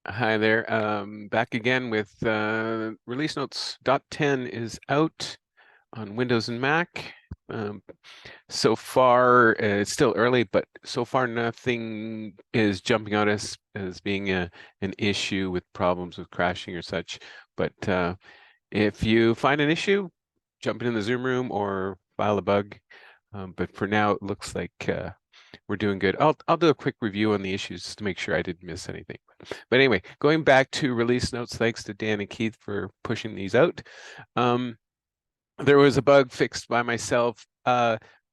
Hi there. Back again with release notes. .10 is out on Windows and Mac. Um, so far, it's still early, but so far nothing is jumping out as being an issue with problems with crashing or such. But if you find an issue, jump in the Zoom room or file a bug. But for now, it looks like we're doing good. I'll do a quick review on the issues just to make sure I didn't miss anything. But anyway, going back to release notes, thanks to Dan and Keith for pushing these out. There was a bug fixed by myself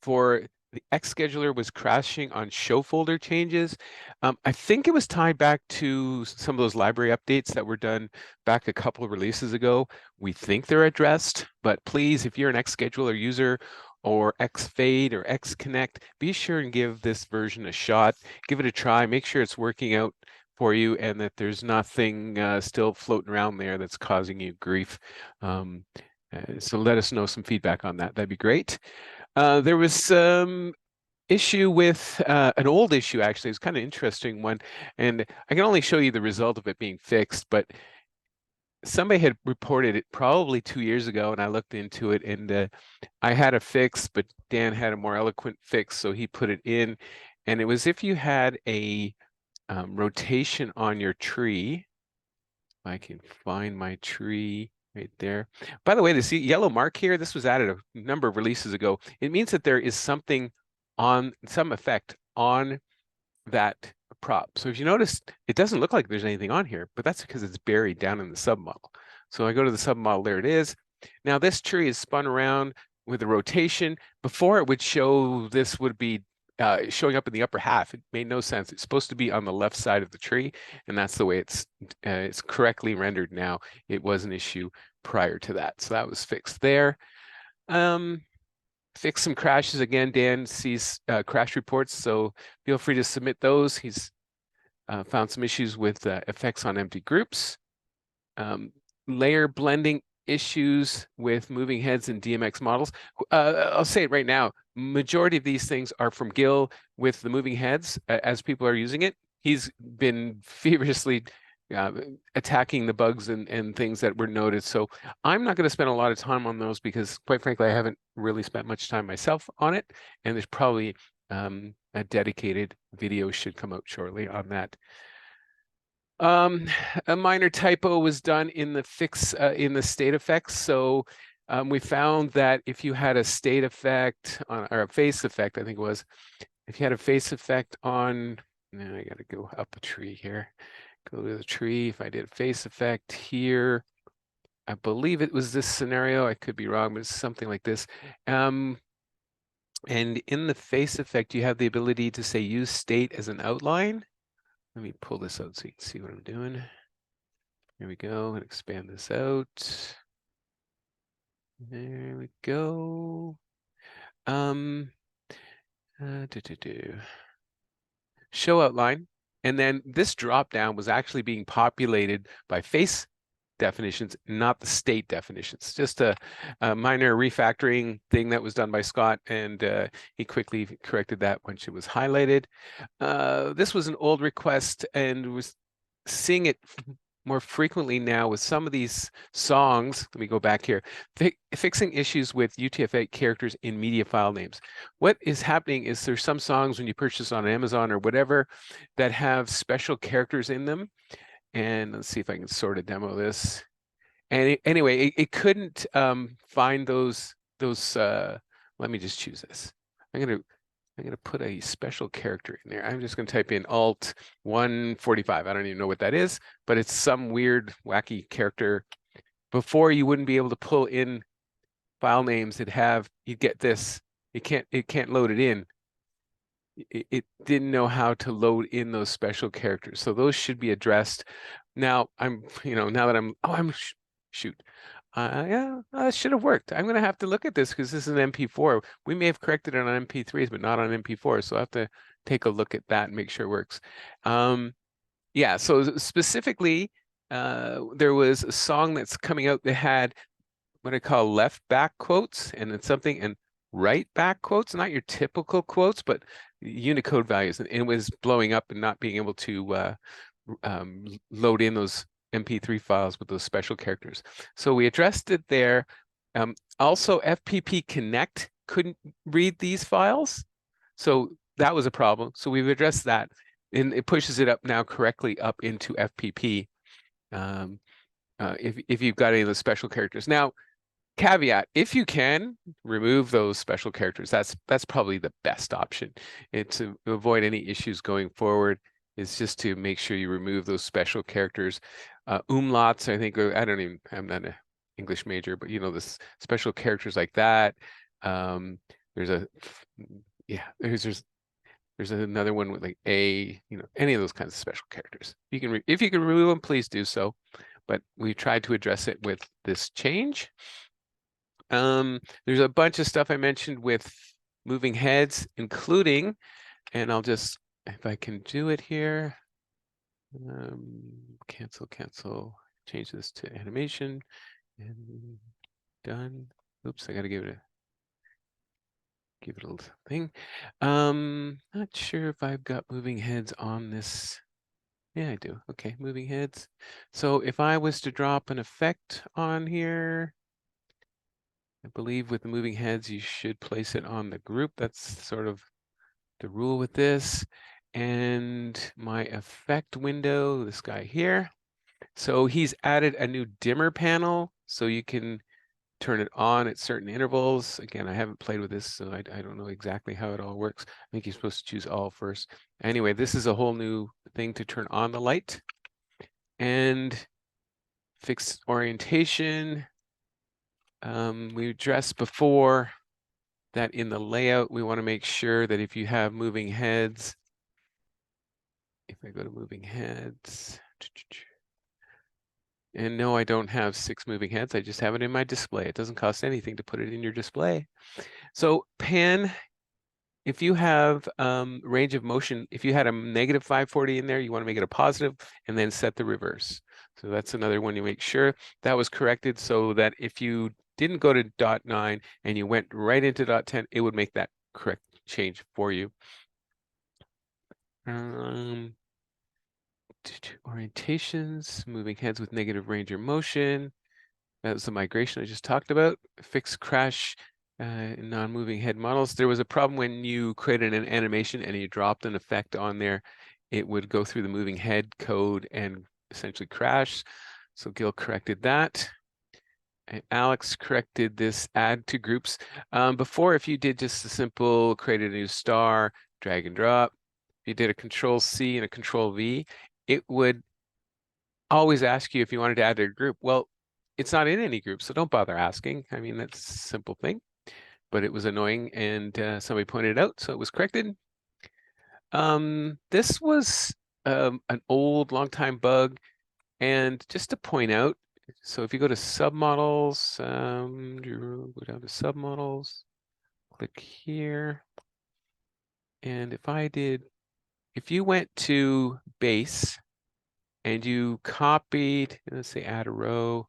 for the xScheduler was crashing on show folder changes. I think it was tied back to some of those library updates that were done back a couple of releases ago. We think they're addressed, but please, if you're an xScheduler user or xFade or xConnect, be sure and give this version a shot. Give it a try. Make sure it's working out for you and that there's nothing still floating around there that's causing you grief. So let us know some feedback on that. That'd be great. There was some issue with an old issue, actually. It's kind of interesting one. And I can only show you the result of it being fixed, but somebody had reported it probably 2 years ago, and I looked into it, and I had a fix, but Dan had a more eloquent fix, so he put it in. And it was if you had a rotation on your tree. I can find my tree right there. By the way, this yellow mark here, this was added a number of releases ago. It means that there is something on some effect on that prop. So if you notice, it doesn't look like there's anything on here, but that's because it's buried down in the submodel. So I go to the submodel, there it is. Now this tree is spun around with a rotation. Before it would show, this would be showing up in the upper half. It made no sense. It's supposed to be on the left side of the tree, and that's the way it's correctly rendered now. It was an issue prior to that, so that was fixed there. Fix some crashes again. Dan sees crash reports, so feel free to submit those. He's found some issues with effects on empty groups. Layer blending issues with moving heads and DMX models. I'll say it right now, majority of these things are from Gil with the moving heads as people are using it. He's been feverishly attacking the bugs and things that were noted. So I'm not going to spend a lot of time on those because quite frankly, I haven't really spent much time myself on it. And there's probably a dedicated video should come out shortly on that. A minor typo was done in the fix in the state effects. So we found that if you had a state effect on, or a face effect, I think it was, if you had a face effect on, now I got to go up a tree here, go to the tree. If I did a face effect here, I believe it was this scenario. I could be wrong, but it's something like this. And in the face effect, you have the ability to say use state as an outline. Let me pull this out so you can see what I'm doing. Here we go, and expand this out. There we go. Show outline. And then this drop down was actually being populated by face definitions, not the state definitions. Just a minor refactoring thing that was done by Scott, and he quickly corrected that once it was highlighted. This was an old request, and was seeing it more frequently now with some of these songs. Let me go back here. Fixing issues with UTF-8 characters in media file names. What is happening is there's some songs when you purchase on Amazon or whatever that have special characters in them. And let's see if I can sort of demo this. And anyway, it couldn't find those. Let me just choose this. I'm gonna put a special character in there. I'm just gonna type in Alt 145. I don't even know what that is, but it's some weird, wacky character. Before you wouldn't be able to pull in file names that have, you'd get this. It can't load it in. It didn't know how to load in those special characters. So those should be addressed. Now now that shoot. Yeah, it should have worked. I'm going to have to look at this because this is an MP4. We may have corrected it on MP3s, but not on MP4. So I have to take a look at that and make sure it works. Yeah, so specifically, there was a song that's coming out that had what I call left back quotes, and then something, and right back quotes, not your typical quotes, but Unicode values. And it was blowing up and not being able to load in those MP3 files with those special characters. So we addressed it there. Also, FPP Connect couldn't read these files. So that was a problem. So we've addressed that. And it pushes it up now correctly up into FPP if you've got any of the special characters. Now, caveat, if you can remove those special characters, that's probably the best option. It's to avoid any issues going forward. Is just to make sure you remove those special characters. Umlauts, I think, I'm not an English major, but you know, this special characters like that. There's another one with like any of those kinds of special characters. If you can remove them, please do so. But we tried to address it with this change. There's a bunch of stuff I mentioned with moving heads, including, and I'll just, if I can do it here, cancel, change this to animation, and done. Oops, I gotta give it a little thing. Not sure if I've got moving heads on this. Yeah, I do. Okay, moving heads. So if I was to drop an effect on here, I believe with the moving heads, you should place it on the group. That's sort of the rule with this. And my effect window, this guy here. So he's added a new dimmer panel, so you can turn it on at certain intervals. Again, I haven't played with this, so I don't know exactly how it all works. I think you're supposed to choose all first. Anyway, this is a whole new thing to turn on the light. And fix orientation. We addressed before that in the layout, we want to make sure that if you have moving heads, if I go to moving heads, and no, I don't have 6 moving heads. I just have it in my display. It doesn't cost anything to put it in your display. So pan, if you have range of motion, if you had a negative 540 in there, you want to make it a positive and then set the reverse. So that's another one you make sure that was corrected so that if you didn't go to .9 and you went right into .10, it would make that correct change for you. Orientations, moving heads with negative range of motion. That was the migration I just talked about. Fix crash in non-moving head models. There was a problem when you created an animation and you dropped an effect on there. It would go through the moving head code and essentially crash. So Gil corrected that. And Alex corrected this add to groups. Before, if you did just a simple create a new star, drag and drop, if you did a Control-C and a Control-V, it would always ask you if you wanted to add to a group. Well, it's not in any group, so don't bother asking. I mean, that's a simple thing, but it was annoying and somebody pointed it out, so it was corrected. This was an old, long time bug. And just to point out, so if you go to Submodels, go down to Submodels, click here. And if you went to base and you copied, let's say add a row,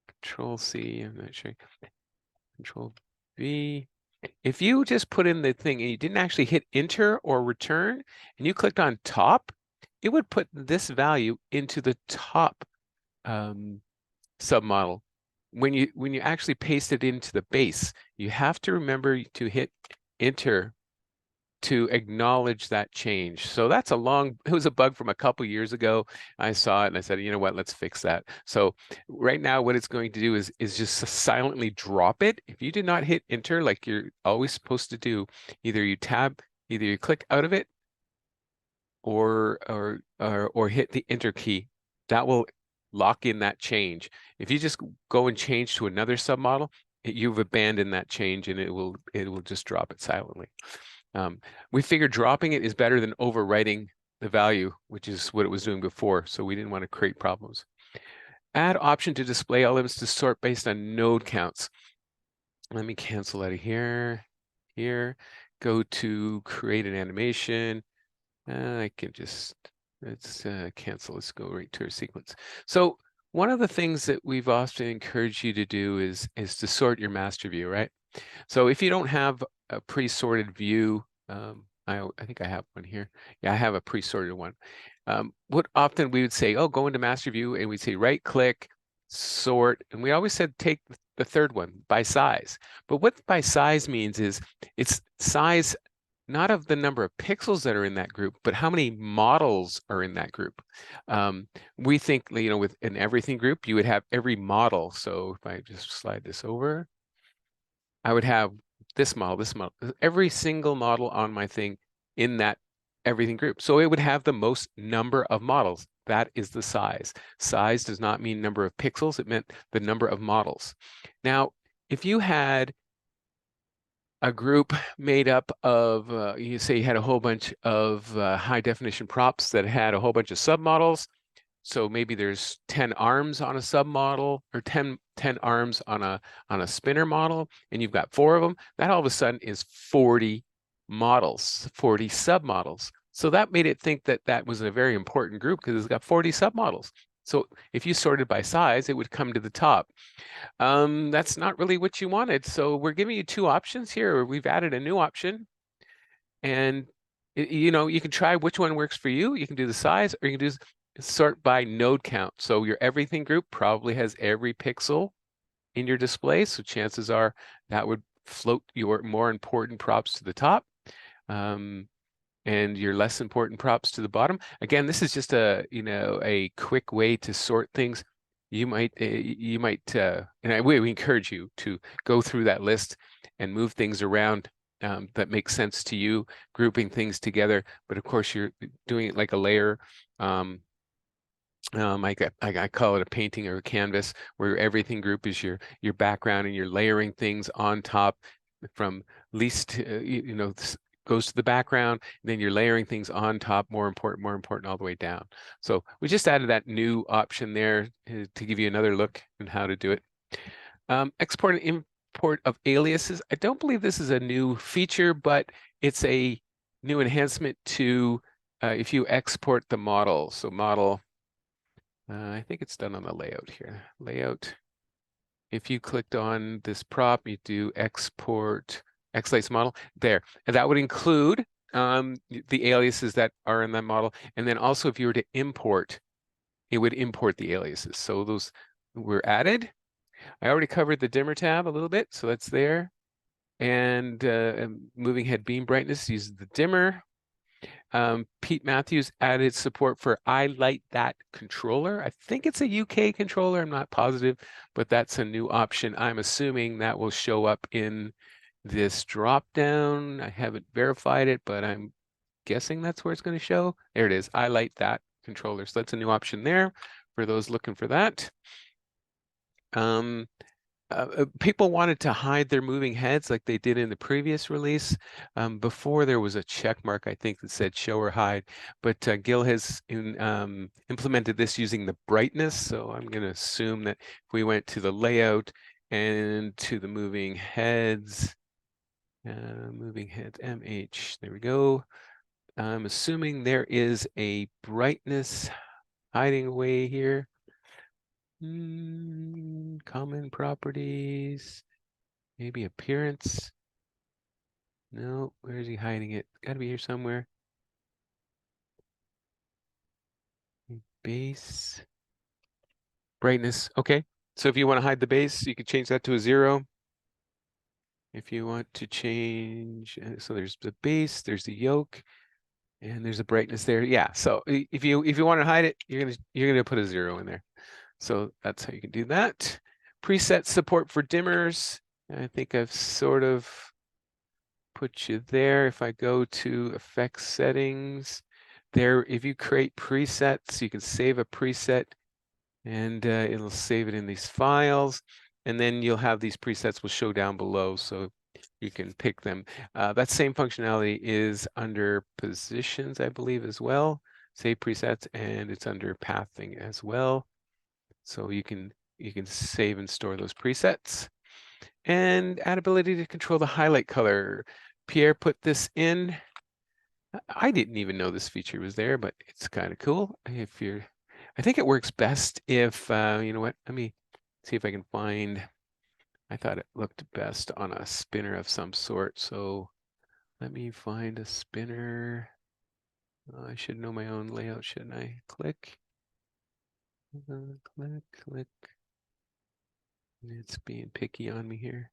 Control-C, I'm not sure, Control-V. If you just put in the thing and you didn't actually hit enter or return, and you clicked on top, it would put this value into the top submodel. When you actually paste it into the base, you have to remember to hit enter to acknowledge that change. So that's it was a bug from a couple years ago. I saw it and I said, you know what, let's fix that. So right now what it's going to do is just silently drop it. If you did not hit enter like you're always supposed to do, either you click out of it or hit the enter key. That will lock in that change. If you just go and change to another submodel, you've abandoned that change and it will just drop it silently. We figured dropping it is better than overwriting the value, which is what it was doing before. So we didn't want to create problems. Add option to display elements to sort based on node counts. Let me cancel out of here. Go to create an animation. I can just, let's cancel. Let's go right to our sequence. So one of the things that we've often encouraged you to do is to sort your master view, right? So if you don't have a pre-sorted view, I think I have one here. Yeah, I have a pre-sorted one. What often we would say, oh, go into master view, and we'd say right click, sort, and we always said take the third one by size. But what by size means is it's size not of the number of pixels that are in that group, but how many models are in that group. We think, with an everything group, you would have every model. So if I just slide this over, I would have this model, every single model on my thing in that everything group. So it would have the most number of models. That is the size. Size does not mean number of pixels. It meant the number of models. Now, if you had a group made up of, you say you had a whole bunch of high definition props that had a whole bunch of submodels. So maybe there's 10 arms on a submodel or 10 arms on a spinner model, and you've got 4 of them. That all of a sudden is 40 models, 40 submodels. So that made it think that that was a very important group because it's got 40 submodels. So if you sorted by size, it would come to the top. That's not really what you wanted. So we're giving you 2 options here. We've added a new option, and you can try which one works for you. You can do the size, or you can do sort by node count. So your everything group probably has every pixel in your display. So chances are that would float your more important props to the top. And your less important props to the bottom. Again, this is just a quick way to sort things. We encourage you to go through that list and move things around that makes sense to you, grouping things together. But of course, you're doing it like a layer. I call it a painting or a canvas, where your everything group is your background, and you're layering things on top from least to, goes to the background, and then you're layering things on top, more important, all the way down. So we just added that new option there to give you another look at how to do it. Export and import of aliases. I don't believe this is a new feature, but it's a new enhancement to if you export the model. So model, I think it's done on the layout here. Layout. If you clicked on this prop, you do export xLights model there, and that would include the aliases that are in that model. And then also, if you were to import, it would import the aliases. So those were added. I already covered the dimmer tab a little bit, so that's there. And moving head beam brightness uses the dimmer. Pete Matthews added support for iLight controller. I think it's a UK controller. I'm not positive, but that's a new option. I'm assuming that will show up in this drop down. I haven't verified it, but I'm guessing that's where it's going to show. There it is, iLight controller. So that's a new option there for those looking for that. People wanted to hide their moving heads like they did in the previous release. Before there was a check mark, I think, that said show or hide, but Gil has implemented this using the brightness. So I'm going to assume that if we went to the layout and to the moving heads, MH, there we go. I'm assuming there is a brightness hiding away here. Common properties, maybe appearance. No, where is he hiding it? Got to be here somewhere. Base. Brightness. Okay. So if you want to hide the base, you can change that to a 0. If you want to change, so there's the base, there's the yoke, and there's a brightness there. Yeah. So if you want to hide it, you're gonna put a 0 in there. So that's how you can do that. Preset support for dimmers. I think I've sort of put you there. If I go to effects settings, there, if you create presets, you can save a preset, and it'll save it in these files. And then you'll have these presets will show down below, so you can pick them. That same functionality is under positions, I believe, as well. Save presets, and it's under pathing as well. So you can save and store those presets. And add ability to control the highlight color. Pierre put this in. I didn't even know this feature was there, but it's kind of cool. I think it works best if, you know what, let me see if I can find, I thought it looked best on a spinner of some sort. So let me find a spinner. I should know my own layout, shouldn't I? Click, click, click. It's being picky on me here.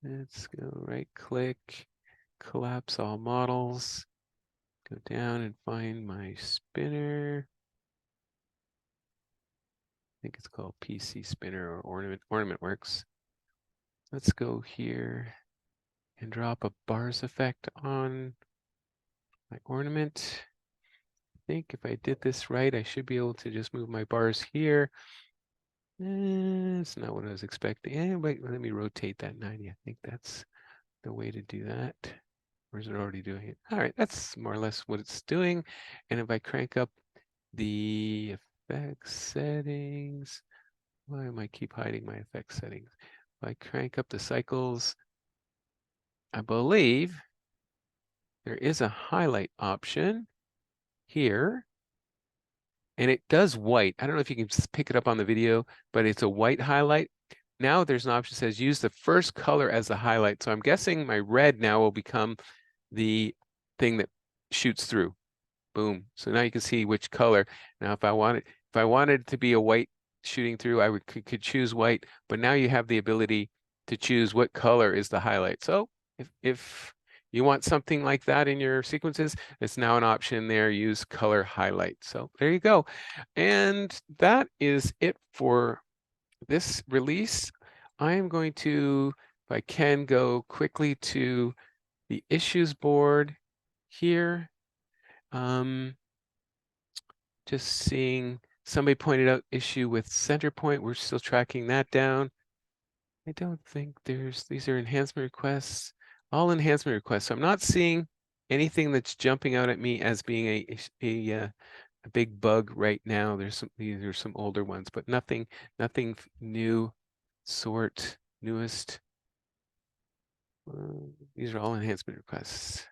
Let's go right click, collapse all models, go down and find my spinner. I think it's called PC spinner or ornament works. Let's go here and drop a bars effect on my ornament. I think if I did this right, I should be able to just move my bars here. It's not what I was expecting. Wait, let me rotate that 90. I think that's the way to do that. Or is it already doing it? All right, that's more or less what it's doing. And if I crank up the effect settings, why am I keep hiding my effect settings? If I crank up the cycles, I believe there is a highlight option here. And it does white. I don't know if you can pick it up on the video, but it's a white highlight. Now there's an option that says use the first color as the highlight. So I'm guessing my red now will become the thing that shoots through. Boom. So now you can see which color. Now if I wanted it to be a white shooting through, I could choose white, but now you have the ability to choose what color is the highlight. So if you want something like that in your sequences, it's now an option there, use color highlight. So there you go. And that is it for this release. I am going to, if I can, go quickly to the issues board here. Just seeing somebody pointed out issue with center point. We're still tracking that down. I don't think these are enhancement requests, all enhancement requests. So I'm not seeing anything that's jumping out at me as being a big bug right now. These are some older ones, but nothing new, newest. These are all enhancement requests.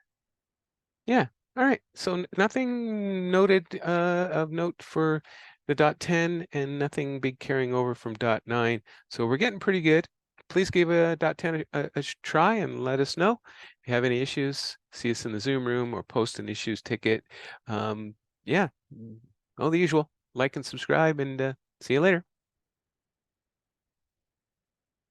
Yeah. All right. So nothing noted of note for the .10 and nothing big carrying over from .9. So we're getting pretty good. Please give a .10 a try and let us know. If you have any issues, see us in the Zoom room or post an issues ticket. Yeah, all the usual. Like and subscribe, and see you later.